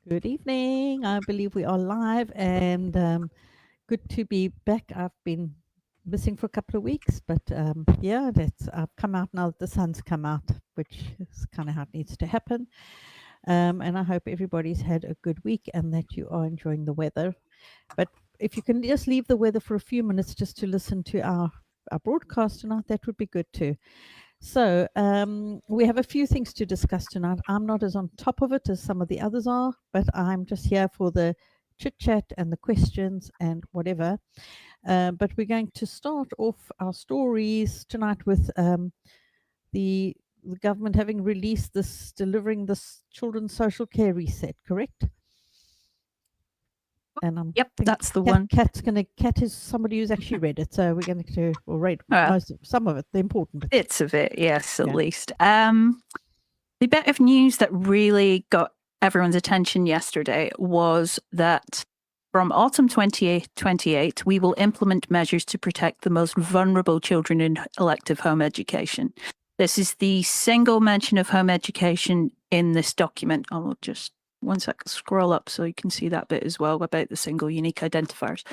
Good evening. I believe we are live and good to be back. I've been missing for a couple of weeks, but yeah, I've come out now that the sun's come out, which is kind of how it needs to happen. And I hope everybody's had a good week and that you are enjoying the weather. But if you can just leave the weather for a few minutes just to listen to our broadcast tonight, that would be good too. So we have a few things to discuss tonight. I'm not as on top of it as some of the others are, but I'm just here for the chit chat and the questions and whatever. But we're going to start off our stories tonight with the government having released this, delivering this children's social care reset, correct? And I'm Yep, that's the one. Kat is somebody who's actually read it, so we're going to read some of it, the important bits of it, yes, at least. The bit of news that really got everyone's attention yesterday was that from autumn 2028, we will implement measures to protect the most vulnerable children in elective home education. This is the single mention of home education in this document. I'll just one second scroll up so you can see that bit as well about the single unique identifiers.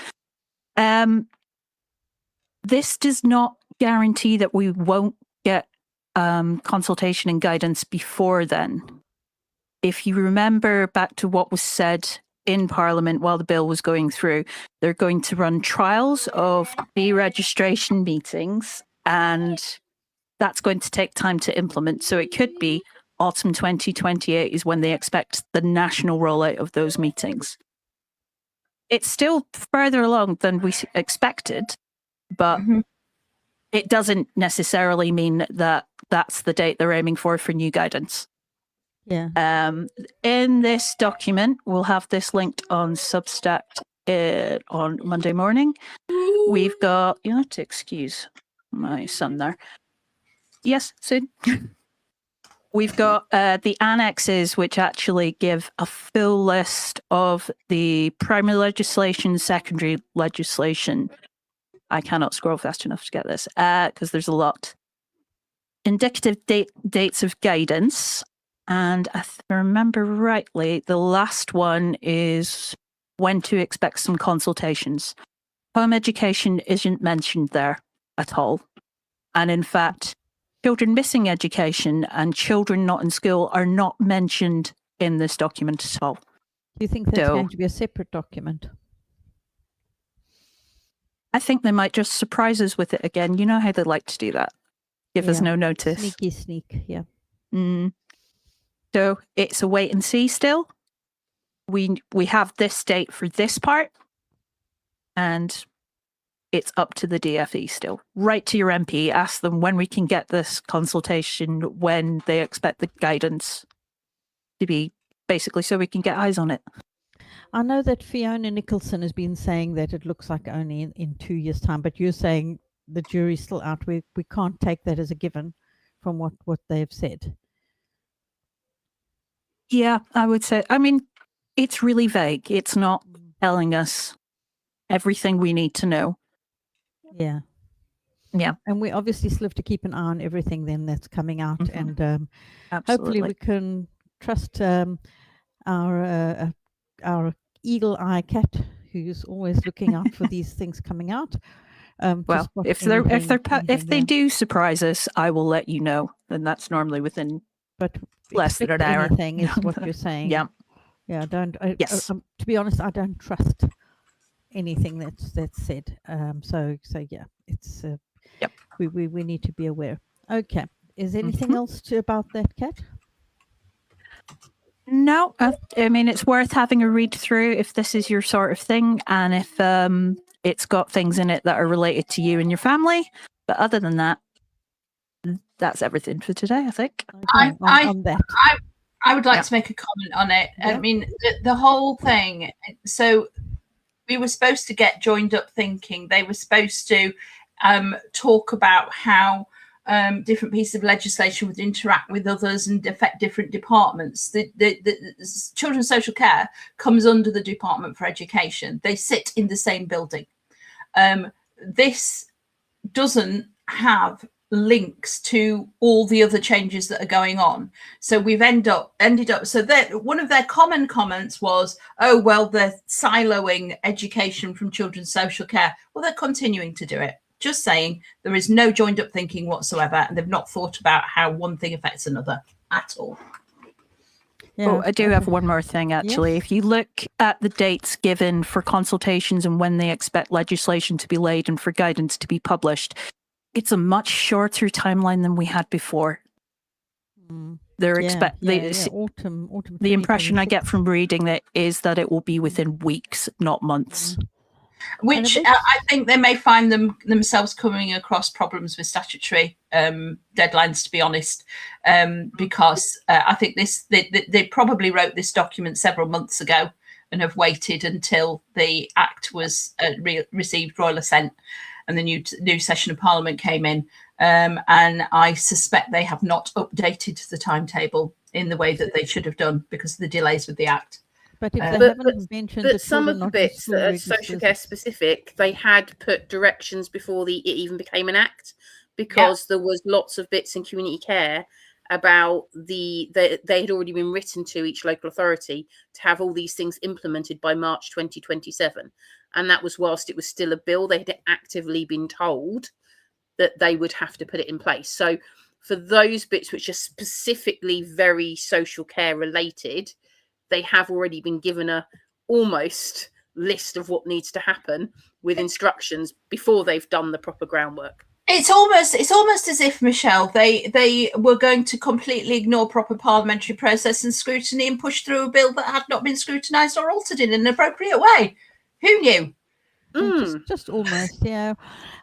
This does not guarantee that we won't get consultation and guidance before then. If you remember back to what was said in Parliament while the bill was going through, they're going to run trials of deregistration meetings, and that's going to take time to implement. So it could be autumn 2028 is when they expect the national rollout of those meetings. It's still further along than we expected, but it doesn't necessarily mean that that's the date they're aiming for new guidance. Yeah. In this document, we'll have this linked on Substack on Monday morning. We've got, you have to excuse my son there. Yes, Sid? We've got the annexes, which actually give a full list of the primary legislation, secondary legislation. I cannot scroll fast enough to get this because there's a lot. Indicative dates of guidance. And if I remember rightly, the last one is when to expect some consultations. Home education isn't mentioned there at all. And in fact, children missing education and children not in school are not mentioned in this document at all. Do you think that's going to be a separate document? I think they might just surprise us with it again. You know how they like to do that. Give us no notice. Sneak, yeah. So it's a wait and see still. We have this date for this part, and it's up to the DFE still. Write to your MP, ask them when we can get this consultation, when they expect the guidance to be, basically, so we can get eyes on it. I know that Fiona Nicholson has been saying that it looks like only in 2 years' time, but you're saying the jury's still out. We can't take that as a given from what they've said. Yeah, I would say, I mean, it's really vague. It's not telling us everything we need to know. Yeah. And we obviously still have to keep an eye on everything then that's coming out, and hopefully we can trust our eagle eye Kat, who's always looking out for these things coming out. Well, if they do surprise us, I will let you know. And that's normally within less than an hour. Anything is what you're saying. Yeah. Yes. To be honest, I don't trust anything that's said. So yeah, it's we need to be aware. Okay. Is anything else about that, Kat? No, I mean, it's worth having a read through if this is your sort of thing, and if it's got things in it that are related to you and your family. But other than that, that's everything for today, I think. Okay, I would like to make a comment on it. I mean, the whole thing. So we were supposed to get joined up thinking. They were supposed to talk about how different pieces of legislation would interact with others and affect different departments. The Children's Social Care comes under the Department for Education. They sit in the same building. This doesn't have links to all the other changes that are going on. So we've ended up so that one of their common comments was, oh well, they're siloing education from children's social care. Well, they're continuing to do it. Just saying, there is no joined up thinking whatsoever, and they've not thought about how one thing affects another at all. Yeah, Oh, I do have one more thing, actually. Yes. If you look at the dates given for consultations and when they expect legislation to be laid and for guidance to be published, it's a much shorter timeline than we had before. They're autumn. The impression I get 2026. from reading that is that it will be within weeks, not months. Which I think they may find themselves coming across problems with statutory deadlines, to be honest, because I think they probably wrote this document several months ago and have waited until the Act was received royal assent and the new session of Parliament came in. And I suspect they have not updated the timetable in the way that they should have done because of the delays with the Act. But if they haven't mentioned But the some of children the not in bits school that are registers, social care specific, they had put directions before it even became an act, because there was lots of bits in community care about they had already been written to each local authority to have all these things implemented by March 2027. And that was whilst it was still a bill. They had actively been told that they would have to put it in place. So for those bits which are specifically very social care related, they have already been given a almost list of what needs to happen with instructions before they've done the proper groundwork. It's almost as if, Michelle, they were going to completely ignore proper parliamentary process and scrutiny and push through a bill that had not been scrutinised or altered in an appropriate way. Who knew? Just almost, yeah.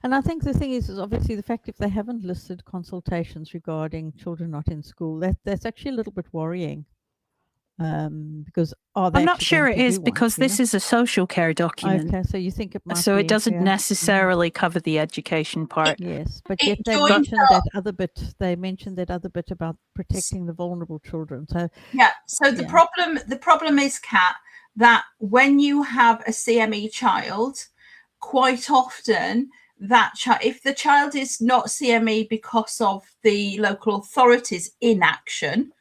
And I think the thing is obviously the fact if they haven't listed consultations regarding children not in school, that's actually a little bit worrying. Because I'm not sure it is, because this is a social care document. Okay, so you think it might So be, it doesn't necessarily cover the education part. Yes, but It yet they joins mentioned that other bit. They mentioned that other bit about protecting the vulnerable children. So yeah. So the problem is, Kat, that when you have a CME child, quite often that if the child is not CME because of the local authorities' inaction,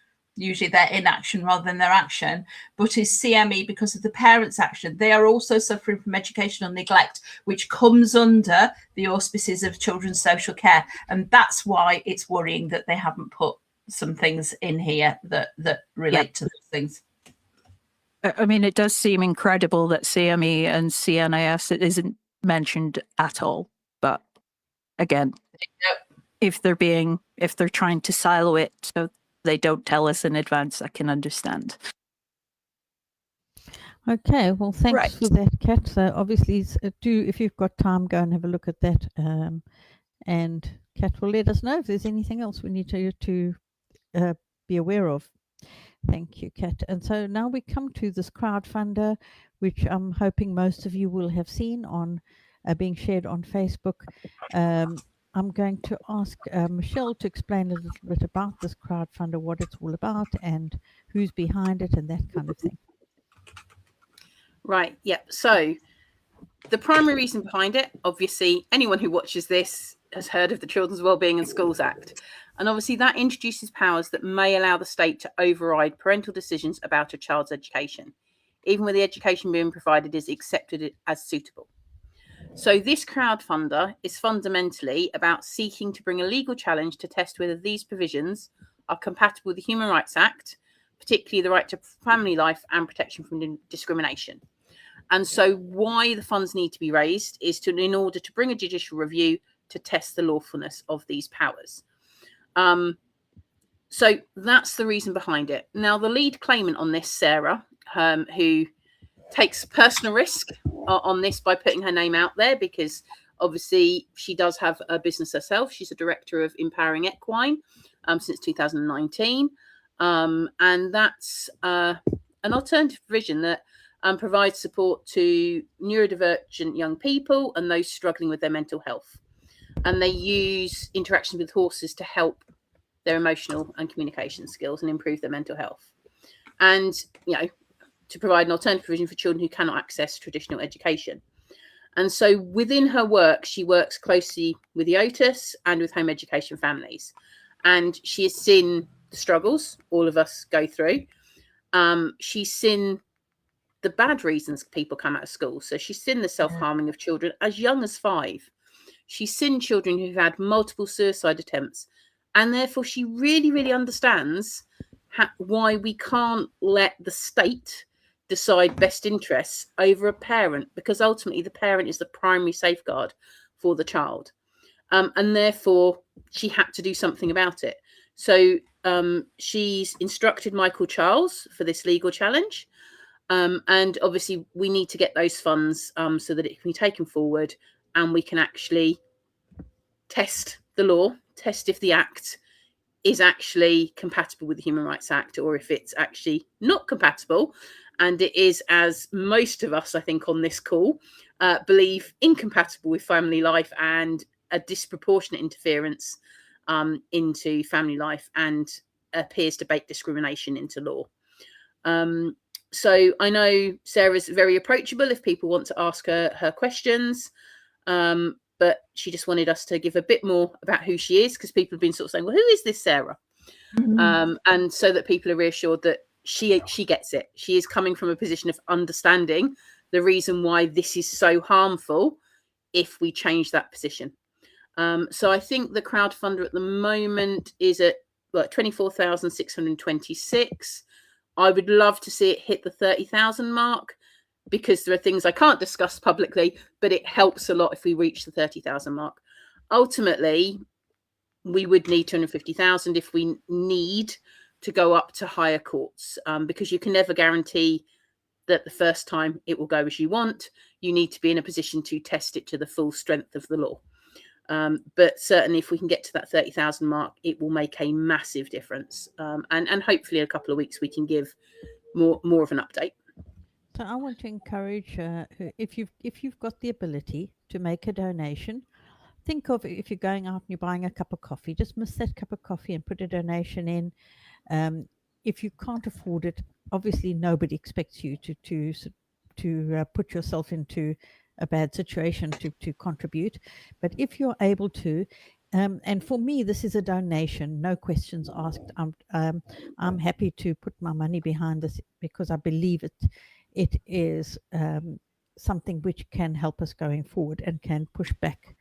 usually their inaction rather than their action, but is CME because of the parents' action, they are also suffering from educational neglect, which comes under the auspices of children's social care. And that's why it's worrying that they haven't put some things in here that relate to those things. I mean, it does seem incredible that CME and CNAS isn't mentioned at all. But again, if they're trying to silo it so they don't tell us in advance, I can understand. okay, well, thanks for that, Kat. So obviously, if you've got time, go and have a look at that. And Kat will let us know if there's anything else we need to be aware of. Thank you, Kat. And so now we come to this crowdfunder, which I'm hoping most of you will have seen on being shared on Facebook. I'm going to ask Michelle to explain a little bit about this crowdfunder, what it's all about and who's behind it and that kind of thing. Right. Yep. So the primary reason behind it, obviously, anyone who watches this has heard of the Children's Wellbeing and Schools Act. And obviously that introduces powers that may allow the state to override parental decisions about a child's education, even when the education being provided is accepted as suitable. So this crowdfunder is fundamentally about seeking to bring a legal challenge to test whether these provisions are compatible with the Human Rights Act, particularly the right to family life and protection from discrimination. And so why the funds need to be raised is in order to bring a judicial review to test the lawfulness of these powers. So that's the reason behind it. Now, the lead claimant on this, Sarah, who takes personal risk on this by putting her name out there, because obviously she does have a business herself. She's a director of Empowering Equine since 2019. And that's an alternative provision that provides support to neurodivergent young people and those struggling with their mental health. And they use interactions with horses to help their emotional and communication skills and improve their mental health. And, to provide an alternative provision for children who cannot access traditional education. And so within her work, she works closely with the Otis and with home education families. And she has seen the struggles all of us go through. She's seen the bad reasons people come out of school. So she's seen the self-harming of children as young as 5. She's seen children who've had multiple suicide attempts. And therefore, she really, really understands why we can't let the state decide best interests over a parent, because ultimately the parent is the primary safeguard for the child. And therefore, she had to do something about it. So she's instructed Michael Charles for this legal challenge. And obviously, we need to get those funds so that it can be taken forward and we can actually test the law, test if the Act is actually compatible with the Human Rights Act, or if it's actually not compatible. And it is, as most of us, I think, on this call, believe incompatible with family life and a disproportionate interference into family life, and appears to bake discrimination into law. So I know Sarah's very approachable if people want to ask her questions, but she just wanted us to give a bit more about who she is, because people have been sort of saying, well, who is this Sarah? And so that people are reassured that she gets it. She is coming from a position of understanding the reason why this is so harmful if we change that position. So I think the crowdfunder at the moment is at 24,626. I would love to see it hit the 30,000 mark, because there are things I can't discuss publicly, but it helps a lot if we reach the 30,000 mark. Ultimately, we would need 250,000 if we need to go up to higher courts, because you can never guarantee that the first time it will go as you want. You need to be in a position to test it to the full strength of the law. But certainly if we can get to that 30,000 mark, it will make a massive difference. And hopefully in a couple of weeks, we can give more of an update. So I want to encourage, if you've got the ability to make a donation, think of if you're going out and you're buying a cup of coffee, just miss that cup of coffee and put a donation in. If you can't afford it, obviously nobody expects you to put yourself into a bad situation to contribute. But if you're able to, and for me, this is a donation, no questions asked. I'm happy to put my money behind this because I believe it is something which can help us going forward and can push back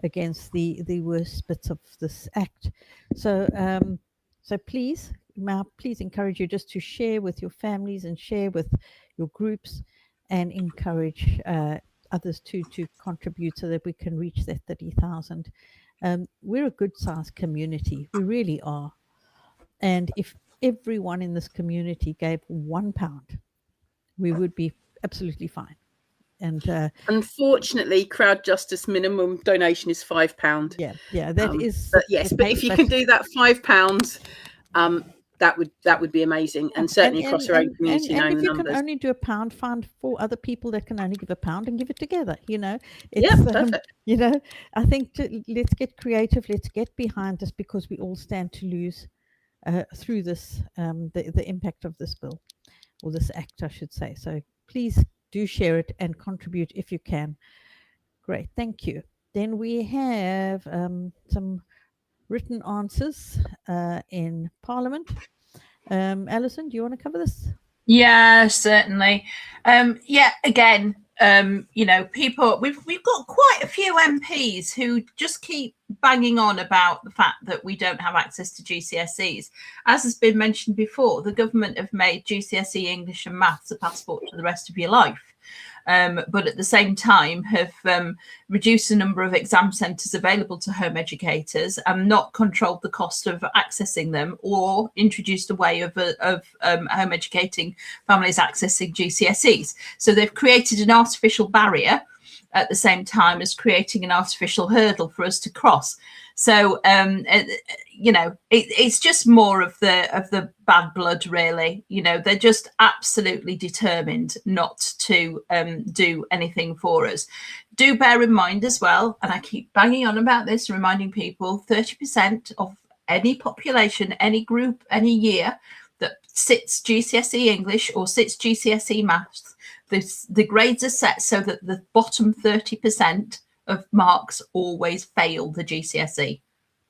against the worst bits of this Act. So please encourage you just to share with your families and share with your groups, and encourage others to contribute so that we can reach that 30,000. We're a good sized community, we really are. And if everyone in this community gave £1, we would be absolutely fine. And unfortunately, Crowd Justice minimum donation is £5. Yeah, that is. But yes, but if you can do that £5, that would be amazing, and certainly across our own community. And if you numbers. can only do £1, find 4 other people that can only give £1 and give it together. Perfect. I think let's get creative. Let's get behind this, because we all stand to lose through this, the impact of this bill, or this Act, I should say. So please do share it and contribute if you can. Great, thank you. Then we have some written answers in Parliament. Alison, do you want to cover this? Yeah, certainly. Again, people, we've got quite a few MPs who just keep banging on about the fact that we don't have access to GCSEs. As has been mentioned before, the government have made GCSE English and Maths a passport to the rest of your life. But at the same time have reduced the number of exam centres available to home educators, and not controlled the cost of accessing them, or introduced a way of home educating families accessing GCSEs. So they've created an artificial barrier at the same time as creating an artificial hurdle for us to cross. So it's just more of the bad blood, really. They're just absolutely determined not to do anything for us. Do bear in mind as well, and I keep banging on about this, reminding people, 30% of any population, any group, any year that sits GCSE English or sits GCSE Maths the grades are set so that the bottom 30% of marks always fail the GCSE.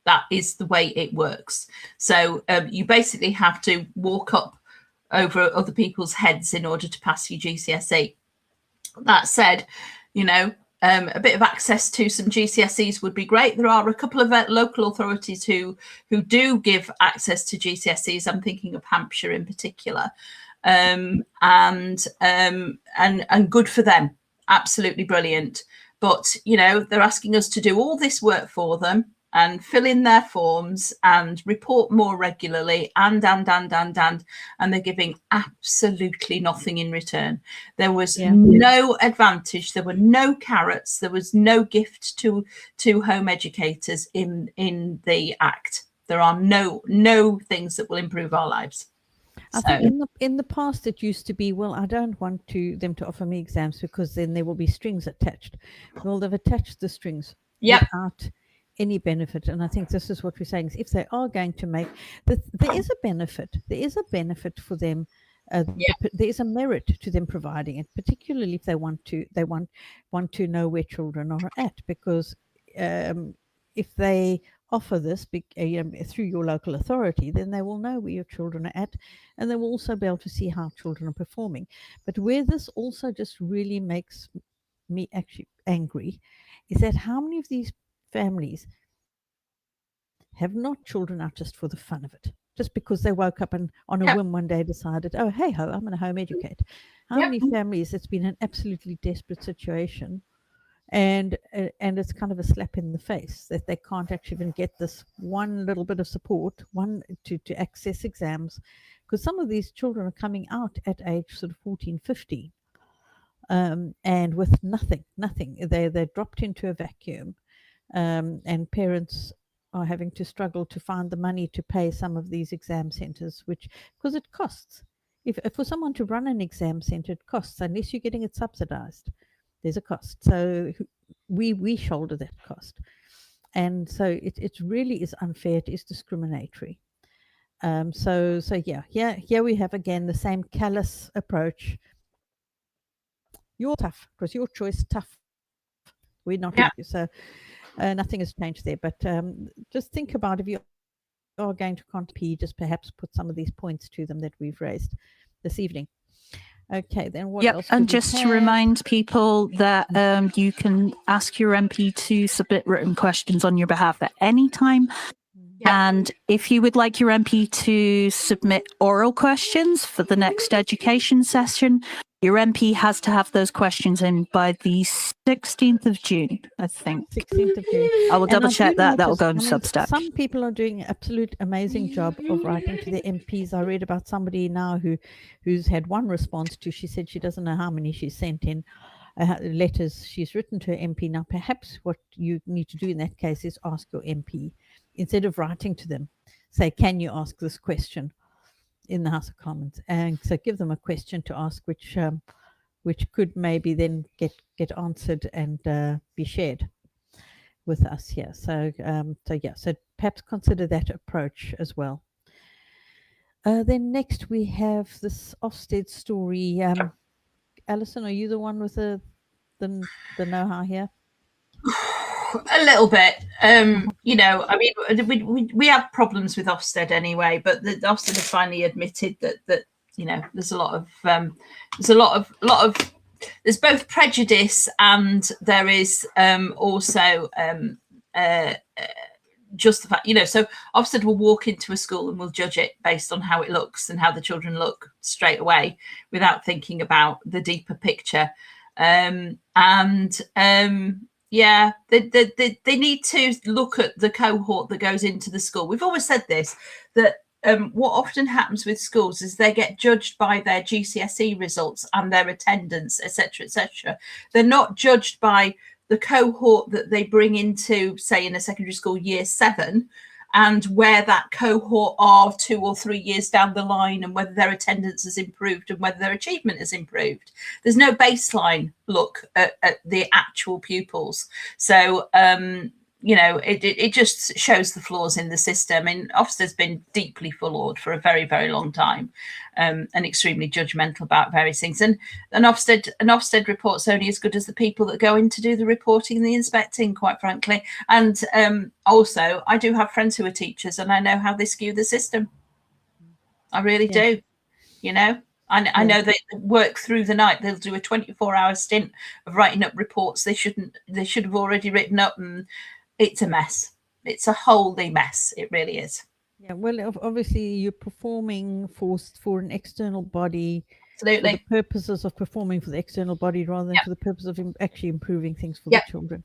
That is the way it works. So you basically have to walk up over other people's heads in order to pass your GCSE. That said, you know, a bit of access to some GCSEs would be great. There are a couple of local authorities who do give access to GCSEs. I'm thinking of Hampshire in particular, and good for them. Absolutely brilliant. But you know, they're asking us to do all this work for them and fill in their forms and report more regularly and they're giving absolutely nothing in return. There was no advantage, there were no carrots, there was no gift to home educators in the Act. There are no things that will improve our lives. I think in the past it used to be, well, I don't want them to offer me exams because then there will be strings attached. Well, they've attached the strings without any benefit, and I think this is what we're saying, is if they are going to make there is a benefit for them, there is a merit to them providing it, particularly if they want to know where children are at, because if they offer this through your local authority, then they will know where your children are at, and they will also be able to see how children are performing. But where this also just really makes me actually angry is that how many of these families have not children out just for the fun of it, just because they woke up and on a whim one day decided, oh, hey ho, I'm going to home educate. How many families, it's been an absolutely desperate situation, and it's kind of a slap in the face that they can't actually even get this one little bit of support, to access exams, because some of these children are coming out at age sort of 14, 15, and with nothing, they're dropped into a vacuum. And parents are having to struggle to find the money to pay some of these exam centers, because it costs. If for someone to run an exam center, it costs, unless you're getting it subsidized. There's a cost. So we shoulder that cost. And so it really is unfair. It is discriminatory. So here we have again the same callous approach. You're tough. It was your choice, tough. We're not happy. So nothing has changed there, but just think about if you are going to compete, just perhaps put some of these points to them that we've raised this evening. Okay, then what else? And just to remind people that you can ask your MP to submit written questions on your behalf at any time. And if you would like your MP to submit oral questions for the next education session, your MP has to have those questions in by the 16th of June, I think. 16th of June. I will double check that. That will go in Substack. Some people are doing an absolute amazing job of writing to their MPs. I read about somebody now who's had one response to, she said she doesn't know how many she's sent in letters she's written to her MP. Now, perhaps what you need to do in that case is ask your MP, instead of writing to them, say, can you ask this question in the House of Commons? And so give them a question to ask, which could maybe then get answered and be shared with us here. So so perhaps consider that approach as well. Then next we have this Ofsted story. Alison, are you the one with the know-how here? A little bit. You know, I mean, we have problems with Ofsted anyway, but the Ofsted has finally admitted that you know there's a lot of there's both prejudice and there is also just the fact, you know, so Ofsted will walk into a school and will judge it based on how it looks and how the children look straight away without thinking about the deeper picture. Yeah, they need to look at the cohort that goes into the school. We've always said this, that what often happens with schools is they get judged by their GCSE results and their attendance, etc., etc. They're not judged by the cohort that they bring into, say, in a secondary school year 7, and where that cohort are 2 or 3 years down the line, and whether their attendance has improved and whether their achievement has improved. There's no baseline look at the actual pupils. So it just shows the flaws in the system. And Ofsted's been deeply flawed for a very, very long time, and extremely judgmental about various things. And an Ofsted report's only as good as the people that go in to do the reporting and the inspecting, quite frankly. And also, I do have friends who are teachers, and I know how they skew the system. I really do. I know they work through the night. They'll do a 24-hour stint of writing up reports they should have already written up, and it's a mess. It's a holy mess. It really is. Yeah, well, obviously you're performing for an external body. Absolutely. For the purposes of performing for the external body rather than for the purpose of actually improving things for Yep. the children.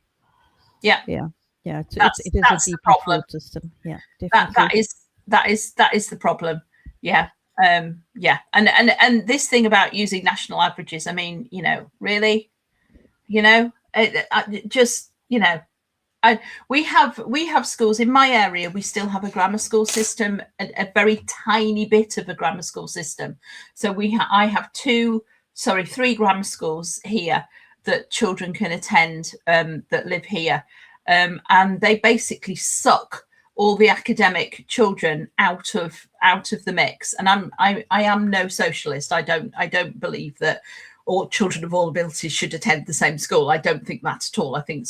Yeah. Yeah. Yeah. It is That's a the deeply problem. flawed system. Yeah. Definitely. That is the problem. Yeah. Yeah. And this thing about using national averages, I mean, really, we have schools in my area. We still have a grammar school system, a very tiny bit of a grammar school system. So I have three grammar schools here that children can attend, that live here, and they basically suck all the academic children out of the mix. And I am no socialist. I don't believe that all children of all abilities should attend the same school. I don't think that at all. I think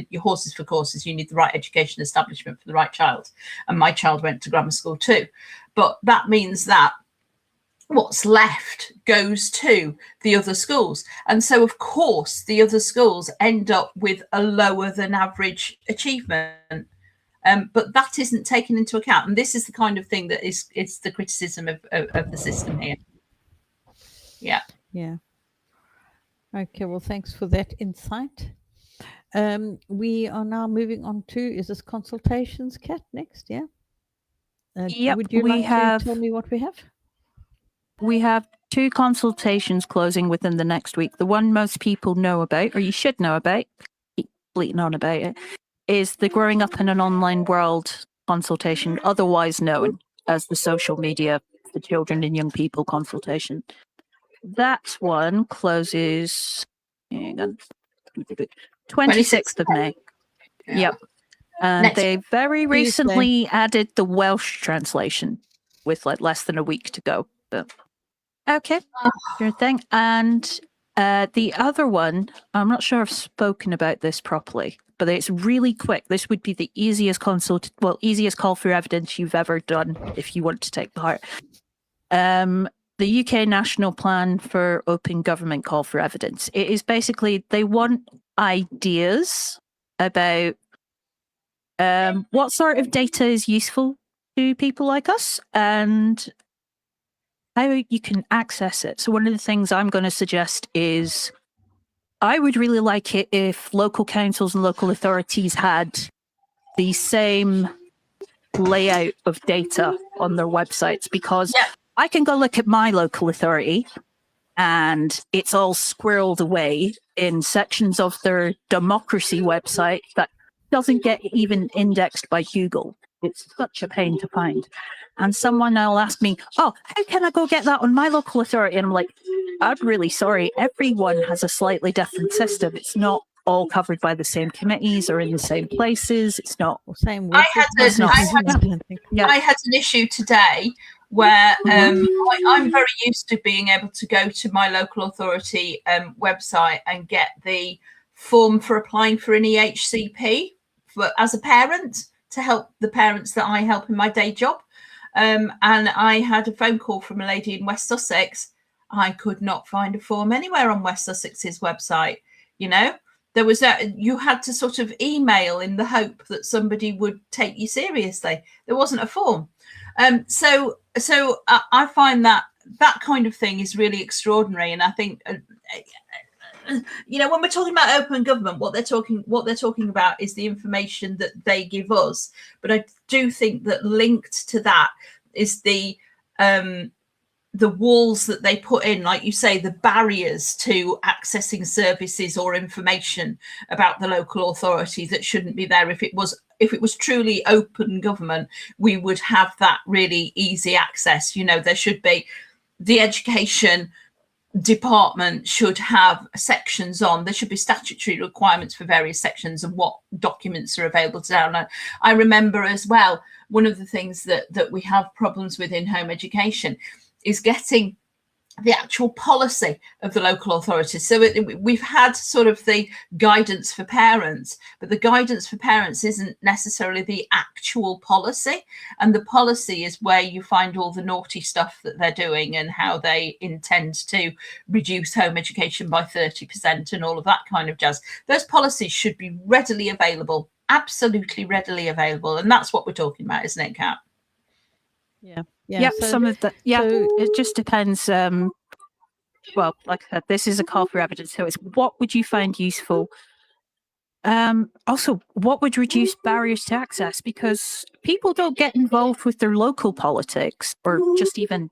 your horses for courses, you need the right education establishment for the right child. And my child went to grammar school too. But that means that what's left goes to the other schools. And so, of course, the other schools end up with a lower than average achievement. But that isn't taken into account. And this is the kind of thing that is the criticism of the system here. Yeah. Yeah. Okay, well, thanks for that insight. We are now moving on to, is this consultations, Kat, next? Yeah. Yep, Would you like to tell me what we have? We have 2 consultations closing within the next week. The one most people know about, or you should know about, keep bleating on about it, is the Growing Up in an Online World consultation, otherwise known as the social media for children and young people consultation. That one closes 26th of May. Yep. And they very recently added the Welsh translation with less than a week to go. But okay, sure thing. And the other one, I'm not sure I've spoken about this properly, but it's really quick. This would be the easiest easiest call for evidence you've ever done if you want to take part. The UK National Plan for Open Government Call for Evidence. It is basically, they want ideas about what sort of data is useful to people like us and how you can access it. So one of the things I'm going to suggest is I would really like it if local councils and local authorities had the same layout of data on their websites, because I can go look at my local authority and it's all squirreled away in sections of their democracy website that doesn't get even indexed by Google. It's such a pain to find. And someone will ask me, oh, how can I go get that on my local authority? And I'm like, I'm really sorry. Everyone has a slightly different system. It's not all covered by the same committees or in the same places. It's not the same. I had an issue today where I'm very used to being able to go to my local authority website and get the form for applying for an EHCP as a parent to help the parents that I help in my day job. And I had a phone call from a lady in West Sussex. I could not find a form anywhere on West Sussex's website. There was you had to sort of email in the hope that somebody would take you seriously. There wasn't a form. So I find that kind of thing is really extraordinary. And I think, when we're talking about open government, what they're talking about is the information that they give us. But I do think that linked to that is the walls that they put in, like you say, the barriers to accessing services or information about the local authority that shouldn't be there. If it was truly open government, we would have that really easy access. There should be the education, department should have sections on. There should be statutory requirements for various sections and what documents are available to download. I remember as well, one of the things that we have problems with in home education is getting the actual policy of the local authorities. So we've had sort of the guidance for parents, but the guidance for parents isn't necessarily the actual policy. And the policy is where you find all the naughty stuff that they're doing and how they intend to reduce home education by 30% and all of that kind of jazz. Those policies should be readily available, absolutely readily available. And that's what we're talking about, isn't it, Kat? Yeah. Yeah, so some of the so- it just depends. Well, like I said, this is a call for evidence. So it's what would you find useful? Also, what would reduce barriers to access? Because people don't get involved with their local politics or just even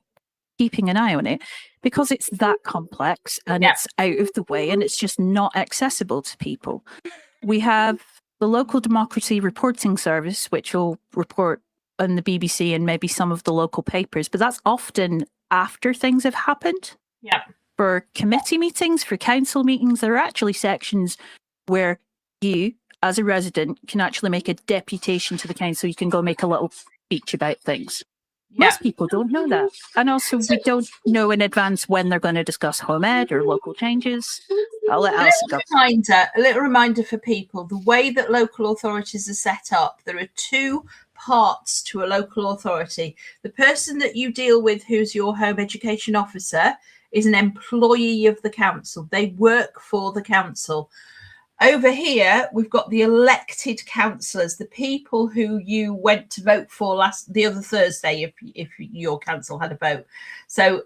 keeping an eye on it because it's that complex and it's out of the way and it's just not accessible to people. We have the Local Democracy Reporting Service, which will report on the BBC and maybe some of the local papers, but that's often after things have happened. Yeah. For committee meetings, for council meetings, there are actually sections where you, as a resident, can actually make a deputation to the council. You can go make a little speech about things. Most people don't know that. And also, we don't know in advance when they're going to discuss home ed or local changes. I'll let Alison go. A little reminder for people, the way that local authorities are set up, there are two parts to a local authority. The person that you deal with, who's your home education officer, is an employee of the council. They work for the council. Over here, we've got the elected councillors, the people who you went to vote for the other Thursday, if your council had a vote. So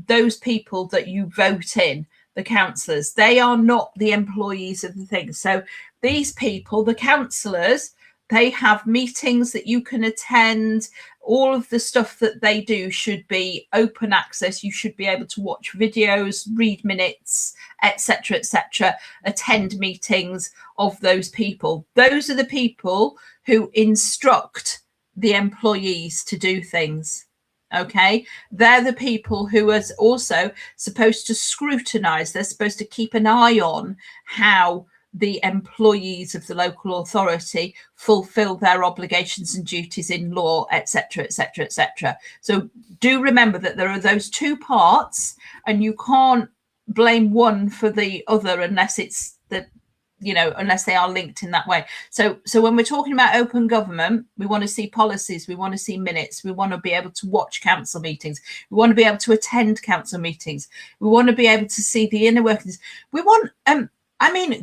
those people that you vote in, the councillors, they are not the employees of the thing. So these people, the councillors, they have meetings that you can attend. All of the stuff that they do should be open access. You should be able to watch videos, read minutes, etc., attend meetings of those people. Those are the people who instruct the employees to do things. Okay, they're the people who are also supposed to scrutinize. They're supposed to keep an eye on how the employees of the local authority fulfill their obligations and duties in law, etc., etc., etc. So do remember that there are those two parts, and you can't blame one for the other unless it's unless they are linked in that way. So when we're talking about open government, we want to see policies, we want to see minutes, we want to be able to watch council meetings, we want to be able to attend council meetings, we want to be able to see the inner workings. We want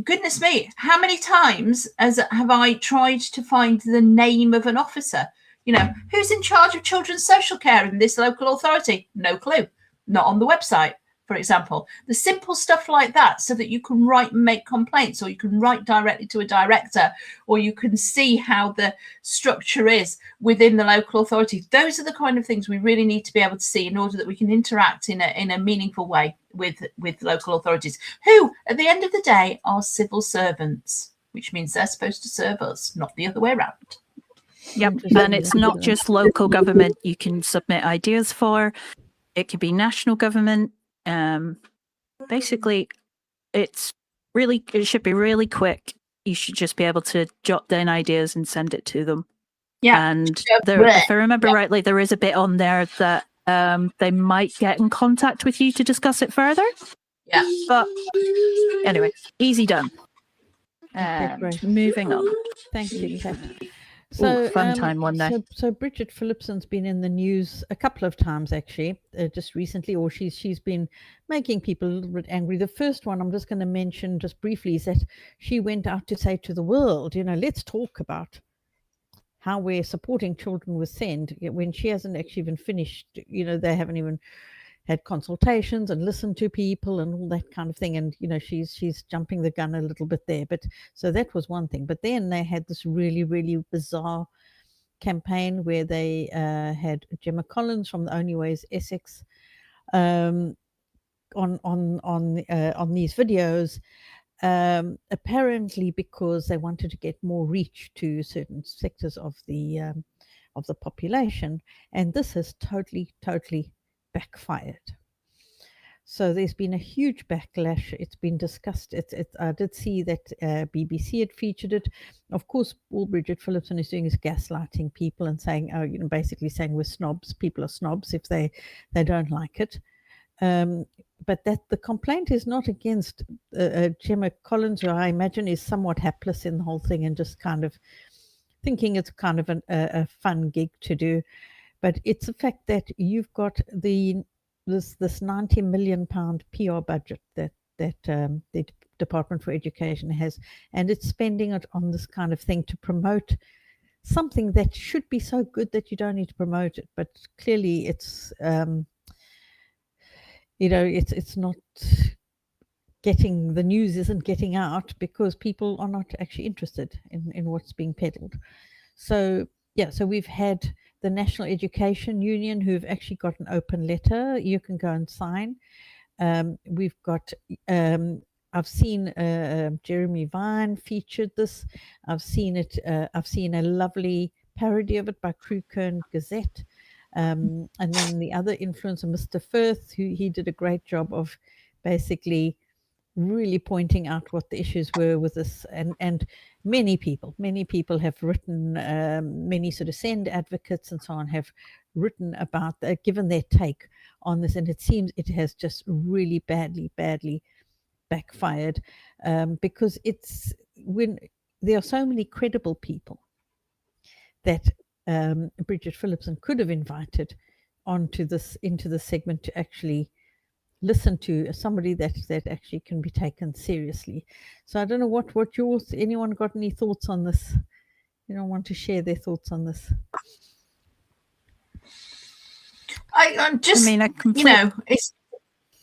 goodness me, how many times have I tried to find the name of an officer? Who's in charge of children's social care in this local authority? No clue. Not on the website, for example. The simple stuff like that, so that you can write and make complaints, or you can write directly to a director, or you can see how the structure is within the local authority. Those are the kind of things we really need to be able to see in order that we can interact in a meaningful way with local authorities, who at the end of the day are civil servants, which means they're supposed to serve us, not the other way around. Yep, and it's not just local government you can submit ideas for. It could be national government. Basically, it should be really quick. You should just be able to jot down ideas and send it to them. Yeah. And if I remember rightly, there is a bit on there that they might get in contact with you to discuss it further. Yeah. But anyway, easy done. Okay, great. Moving on. Thank you, Kat. So fun time one day. So Bridget Phillipson's been in the news a couple of times actually, just recently, or she's been making people a little bit angry. The first one I'm just going to mention just briefly is that she went out to say to the world, let's talk about how we're supporting children with SEND, when she hasn't actually even finished. They haven't even had consultations and listened to people and all that kind of thing. And, she's jumping the gun a little bit there. But so that was one thing. But then they had this really, really bizarre campaign where they had Gemma Collins from the Only Way is Essex on these videos, apparently because they wanted to get more reach to certain sectors of the population. And this has totally backfired. So there's been a huge backlash. It's been discussed. I did see that BBC had featured it. Of course, all Bridget Phillipson is doing is gaslighting people and saying, oh, basically saying we're snobs. People are snobs if they don't like it. But that the complaint is not against Gemma Collins, who I imagine is somewhat hapless in the whole thing and just kind of thinking it's kind of a fun gig to do. But it's the fact that you've got this £90 million PR budget that the Department for Education has, and it's spending it on this kind of thing to promote something that should be so good that you don't need to promote it. But clearly, it's it's not getting, the news isn't getting out because people are not actually interested in what's being peddled. So yeah, so we've had the National Education Union who've actually got an open letter you can go and sign. We've got I've seen Jeremy Vine featured this. I've seen it. I've seen a lovely parody of it by Crew Kern Gazette. And then the other influencer, Mr. Firth, he did a great job of basically really pointing out what the issues were with this, and many people have written, many sort of SEND advocates and so on have written about given their take on this, and it seems it has just really badly backfired, because it's when there are so many credible people that Bridget Phillipson could have invited into this segment to actually listen to somebody that actually can be taken seriously. So I don't know what anyone got any thoughts on this? Want to share their thoughts on this? I'm just,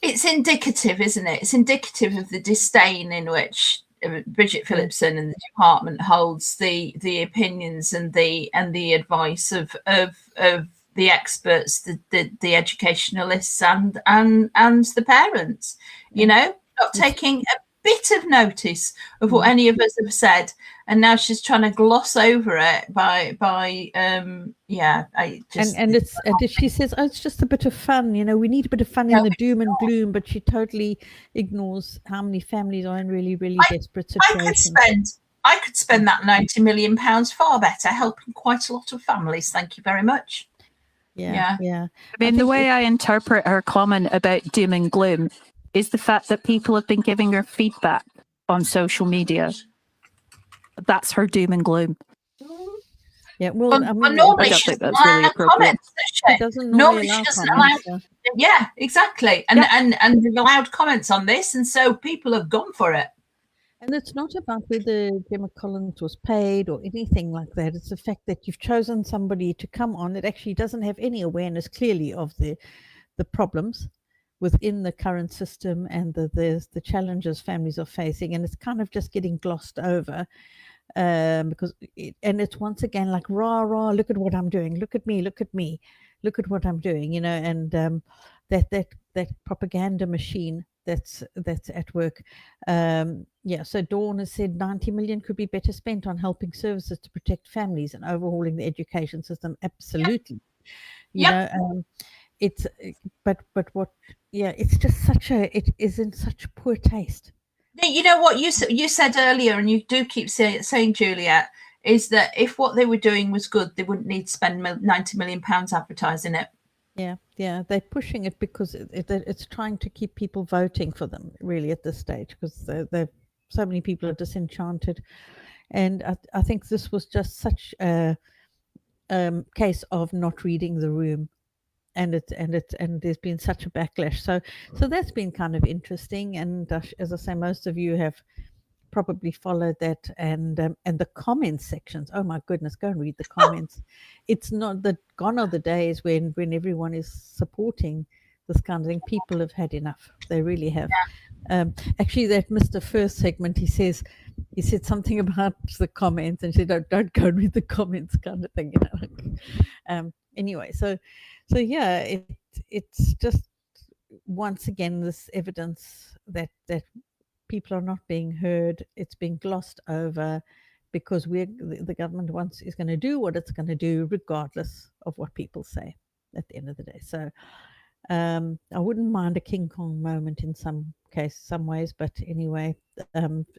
it's indicative, isn't it? It's indicative of the disdain in which Bridget Phillipson and the department holds the opinions and the advice of the experts, the educationalists and the parents, not taking a bit of notice of what any of us have said, and now she's trying to gloss over it by she says, oh, it's just a bit of fun, we need a bit of fun in the doom and gloom, but she totally ignores how many families are in really desperate situations. I could spend that £90 million far better helping quite a lot of families. Thank you very much. Yeah. I mean, the way I interpret her comment about doom and gloom is the fact that people have been giving her feedback on social media. That's her doom and gloom. Yeah, well, normally I don't think that's really appropriate. Normally she doesn't allow. Yeah, exactly. And they've allowed comments on this, and so people have gone for it. And it's not about whether Gemma Collins was paid or anything like that. It's the fact that you've chosen somebody to come on that actually doesn't have any awareness clearly of the problems within the current system and the challenges families are facing. And it's kind of just getting glossed over because it's once again like, rah, look at what I'm doing. Look at me. Look at what I'm doing, and that propaganda machine that's at work. So Dawn has said 90 million could be better spent on helping services to protect families and overhauling the education system. Absolutely. It's just it is in such poor taste. You know what you said earlier, and you do keep saying, Juliet, is that if what they were doing was good, they wouldn't need to spend £90 million advertising it. Yeah, they're pushing it because it's trying to keep people voting for them really at this stage, because so many people are disenchanted, and I think this was just such a case of not reading the room, and there's been such a backlash. So that's been kind of interesting, and as I say, most of you have probably followed that, and the comments sections, oh my goodness, go and read the comments. It's not gone are the days when everyone is supporting this kind of thing. People have had enough. They really have. Actually, that Mr. First segment, he said something about the comments, and said, don't go and read the comments, kind of thing, anyway, so yeah, it's just once again this evidence that people are not being heard. It's being glossed over because the government is going to do what it's going to do regardless of what people say at the end of the day. So I wouldn't mind a King Kong moment in some ways, but anyway,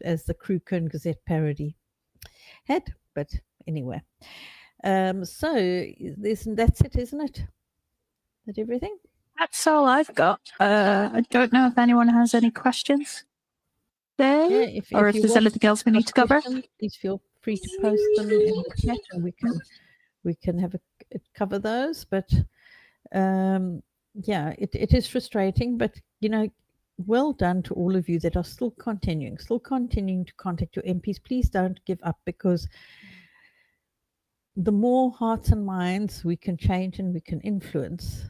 as the Crew Kern Gazette parody had. But anyway, so that's it, isn't it? That everything? That's all I've got. I don't know if anyone has any questions there, If or if you there's want anything else we need to cover. questions, please feel free to post them in the chat, and we can have cover those. But yeah, it is frustrating, but well done to all of you that are still continuing to contact your MPs. Please don't give up, because the more hearts and minds we can change and we can influence,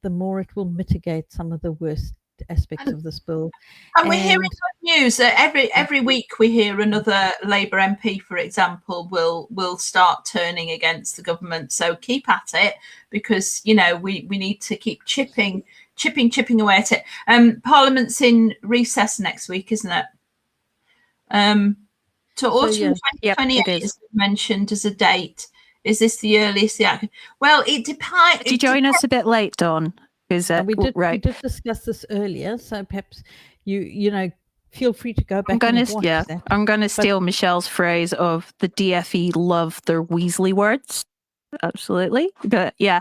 the more it will mitigate some of the worst aspects of this bill. And we're hearing good news. Every week we hear another Labour MP, for example, will start turning against the government. So keep at it, because we need to keep chipping away at it. Parliament's in recess next week, isn't it? To autumn 2028 is mentioned as a date. Is this the earliest? Well, it depends. Did you join us a bit late, Dawn? Because we did discuss this earlier, so perhaps you feel free to go back. I'm gonna steal Michelle's phrase of the DFE love their Weasley words. Absolutely, but yeah,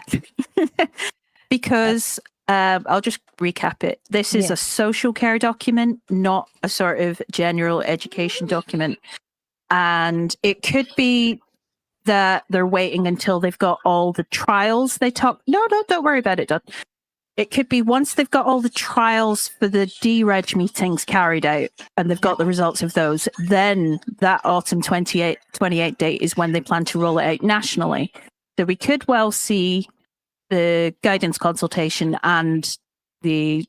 because I'll just recap it. This is a social care document, not a sort of general education document, and it could be that they're waiting until they've got all the trials they talk. No, don't worry about it, Dawn. It could be once they've got all the trials for the DREG meetings carried out and they've got the results of those, then that autumn 28 date is when they plan to roll it out nationally. So we could well see the guidance consultation and the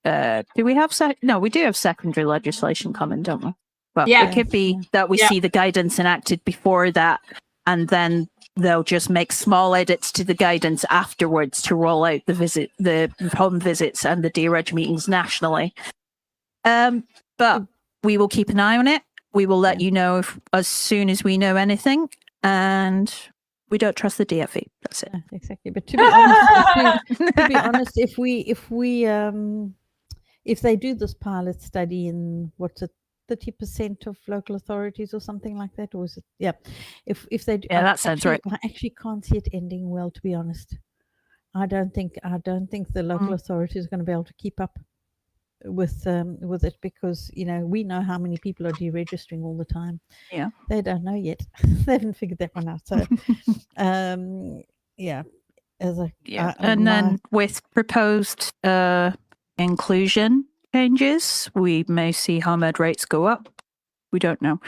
do we have we do have secondary legislation coming, don't we? Well, it could be that we see the guidance enacted before that, and then they'll just make small edits to the guidance afterwards to roll out the home visits and the DREG meetings nationally. But we will keep an eye on it. We will let you know as soon as we know anything, and we don't trust the DFE. That's it. Exactly. But to be honest, if they do this pilot study in 30% of local authorities or something like that, or is it? Yeah, if they do, that sounds right. I actually can't see it ending well, to be honest. I don't think the local authorities are going to be able to keep up with it, because we know how many people are deregistering all the time. Yeah, they don't know yet. They haven't figured that one out. So then with proposed inclusion changes, we may see home ed rates go up. We don't know,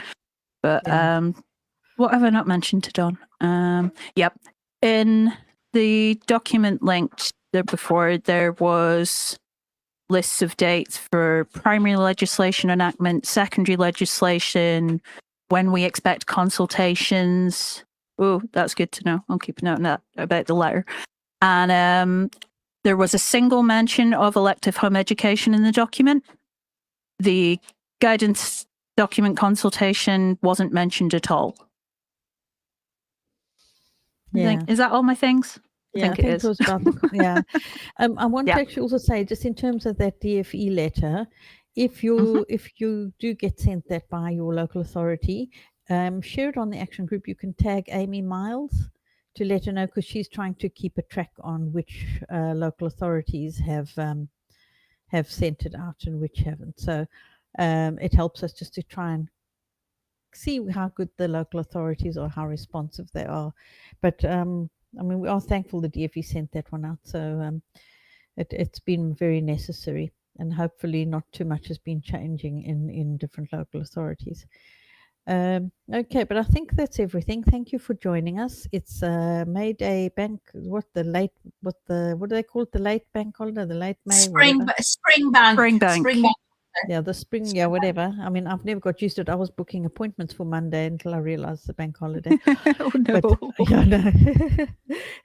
but what have I not mentioned to Dawn? In the document linked there before, there was lists of dates for primary legislation enactment, secondary legislation, when we expect consultations. Oh, that's good to know. I'll keep a note on that about the letter. And there was a single mention of elective home education in the document. The guidance document consultation wasn't mentioned at all. Is that all my things? Yeah, I think it was about I want to actually also say, just in terms of that DFE letter, if you do get sent that by your local authority, share it on the action group. You can tag Amy Miles to let her know, because she's trying to keep a track on which local authorities have sent it out and which haven't. So it helps us just to try and see how good the local authorities are, how responsive they are. But we are thankful the DFE sent that one out. So it's been very necessary, and hopefully not too much has been changing in different local authorities. Okay, but I think that's everything. Thank you for joining us. It's May Day bank. What do they call it? The late bank holiday, the late May. Spring bank. Yeah, the spring. Yeah, whatever. I've never got used to it. I was booking appointments for Monday until I realized the bank holiday. Oh no!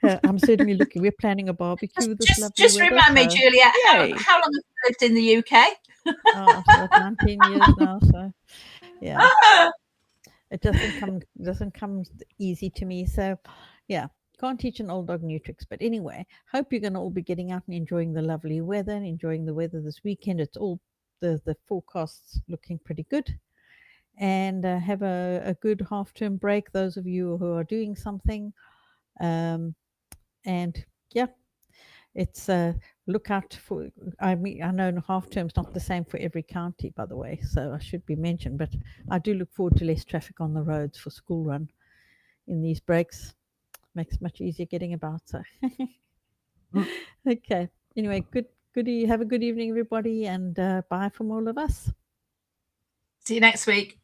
But, I'm certainly looking. We're planning a barbecue. Just remind me, Julia. How long have you lived in the UK? I've 19 years now. So yeah. It doesn't come easy to me. So yeah, can't teach an old dog new tricks. But anyway, hope you're going to all be getting out and enjoying the lovely weather and enjoying the weather this weekend. It's all the forecasts looking pretty good. And have a good half-term break, those of you who are doing something. And yeah, it's look out for, I mean, I know half term's not the same for every county, by the way, so I should be mentioned, but I do look forward to less traffic on the roads for school run in these breaks. Makes it much easier getting about. So okay, anyway, have a good evening, everybody, and bye from all of us. See you next week.